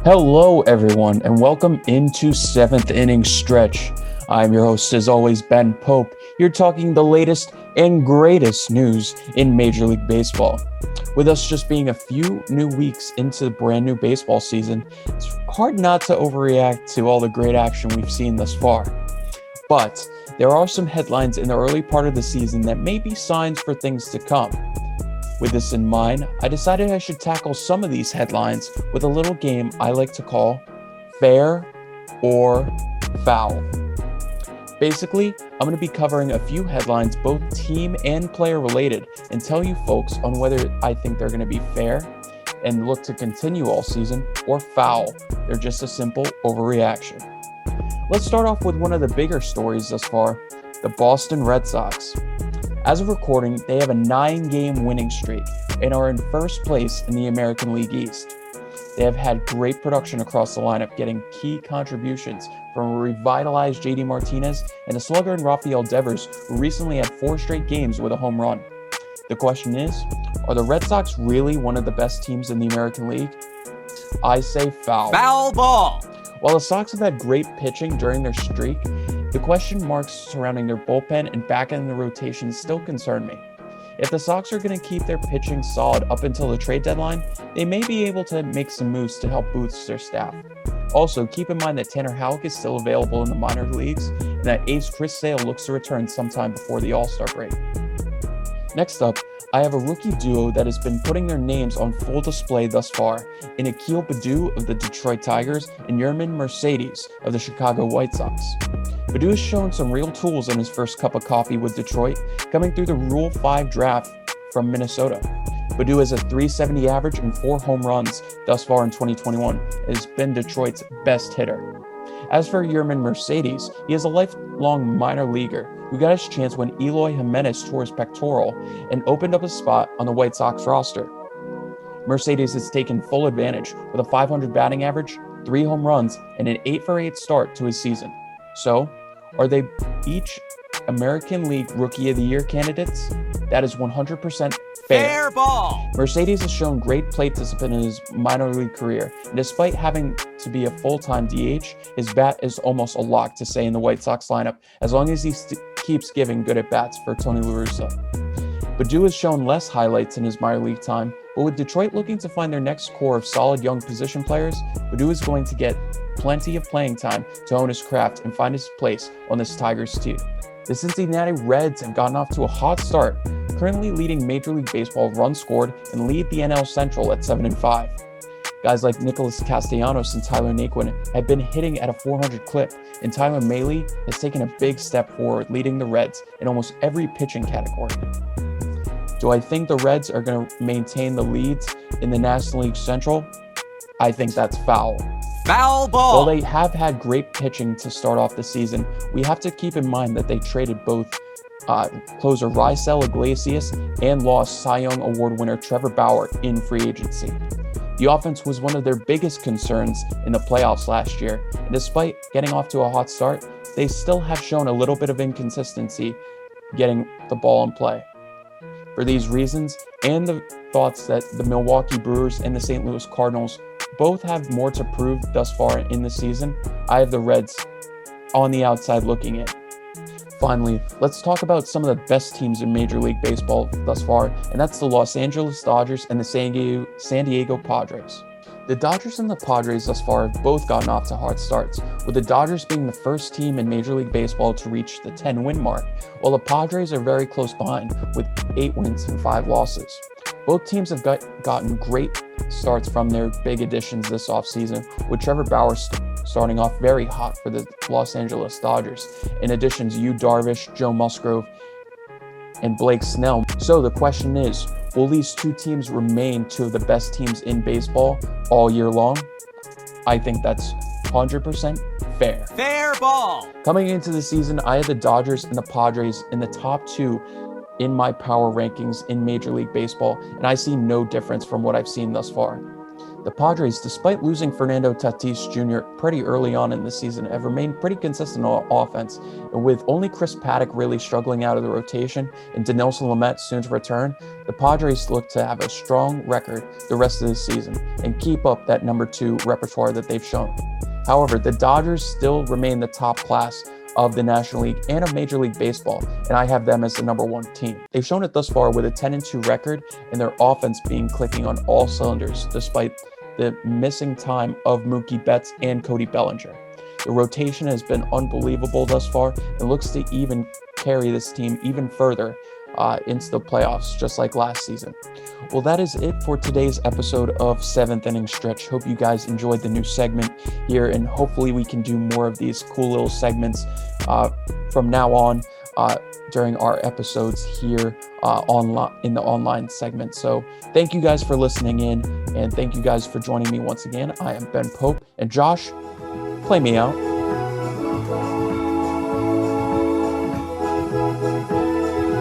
Hello, everyone, and welcome into Seventh Inning Stretch. I'm your host, as always, Ben Pope. Here talking the latest and greatest news in Major League Baseball. With us just being a few new weeks into the brand new baseball season, it's hard not to overreact to all the great action we've seen thus far. But there are some headlines in the early part of the season that may be signs for things to come. With this in mind, I decided I should tackle some of these headlines with a little game I like to call Fair or Foul. Basically, I'm going to be covering a few headlines, both team and player related, and tell you folks on whether I think they're going to be fair and look to continue all season, or foul. They're just a simple overreaction. Let's start off with one of the bigger stories thus far, the Boston Red Sox. As of recording, they have a 9-game winning streak and are in first place in the American League East. They have had great production across the lineup, getting key contributions from a revitalized JD Martinez and a slugger in Rafael Devers, who recently had 4 straight games with a home run. The question is, are the Red Sox really one of the best teams in the American League? I say foul. Foul ball! While the Sox have had great pitching during their streak, the question marks surrounding their bullpen and back end of the rotation still concern me. If the Sox are going to keep their pitching solid up until the trade deadline, they may be able to make some moves to help boost their staff. Also, keep in mind that Tanner Houck is still available in the minor leagues and that ace Chris Sale looks to return sometime before the All-Star break. Next up, I have a rookie duo that has been putting their names on full display thus far in Akil Baddoo of the Detroit Tigers and Yermin Mercedes of the Chicago White Sox. Baddoo has shown some real tools in his first cup of coffee with Detroit, coming through the Rule 5 draft from Minnesota. Baddoo has a .370 average and 4 home runs thus far in 2021 and has been Detroit's best hitter. As for Yermin Mercedes, he is a lifelong minor leaguer who got his chance when Eloy Jimenez tore his pectoral and opened up a spot on the White Sox roster. Mercedes has taken full advantage with a .500 batting average, 3 home runs, and an 8-for-8 start to his season. So, are they each American League Rookie of the Year candidates? That is 100% fair ball! Mercedes has shown great plate discipline in his minor league career, and despite having to be a full-time DH, his bat is almost a lock to stay in the White Sox lineup as long as he keeps giving good at-bats for Tony La Russa. Baddoo has shown less highlights in his minor league time, but with Detroit looking to find their next core of solid young position players, Baddoo is going to get plenty of playing time to hone his craft and find his place on this Tigers team. The Cincinnati Reds have gotten off to a hot start, currently leading Major League Baseball runs scored and lead the NL Central at 7-5. Guys like Nicholas Castellanos and Tyler Naquin have been hitting at a .400 clip, and Tyler Mahle has taken a big step forward, leading the Reds in almost every pitching category. Do I think the Reds are going to maintain the leads in the National League Central? I think that's foul. Foul ball! While they have had great pitching to start off the season, we have to keep in mind that they traded both closer Raisel Iglesias and lost Cy Young Award winner Trevor Bauer in free agency. The offense was one of their biggest concerns in the playoffs last year, and despite getting off to a hot start, they still have shown a little bit of inconsistency getting the ball in play. For these reasons, and the thoughts that the Milwaukee Brewers and the St. Louis Cardinals both have more to prove thus far in the season, I have the Reds on the outside looking in. Finally, let's talk about some of the best teams in Major League Baseball thus far, and that's the Los Angeles Dodgers and the San Diego Padres. The Dodgers and the Padres thus far have both gotten off to hard starts, with the Dodgers being the first team in Major League Baseball to reach the 10-win mark, while the Padres are very close behind with 8 wins and 5 losses. Both teams have gotten great starts from their big additions this offseason, with Trevor Bauer starting off very hot for the Los Angeles Dodgers, in addition to Yu Darvish, Joe Musgrove, and Blake Snell. So the question is, will these two teams remain two of the best teams in baseball all year long? I think that's 100% fair. Fair ball! Coming into the season, I had the Dodgers and the Padres in the top 2 in my power rankings in Major League Baseball, and I see no difference from what I've seen thus far. The Padres, despite losing Fernando Tatis Jr. pretty early on in the season, have remained pretty consistent on offense, and with only Chris Paddock really struggling out of the rotation and Dinelson Lamet soon to return, the Padres look to have a strong record the rest of the season and keep up that number 2 repertoire that they've shown. However, the Dodgers still remain the top class of the National League and of Major League Baseball, and I have them as the number 1 team. They've shown it thus far with a 10-2 record and their offense being clicking on all cylinders despite the missing time of Mookie Betts and Cody Bellinger. The rotation has been unbelievable thus far and looks to even carry this team even further into the playoffs, just like last season. Well, that is it for today's episode of 7th Inning Stretch. Hope you guys enjoyed the new segment here, and hopefully we can do more of these cool little segments from now on during our episodes here online in the online segment. So thank you guys for listening in, and thank you guys for joining me once again. I am Ben Pope, and Josh, play me out.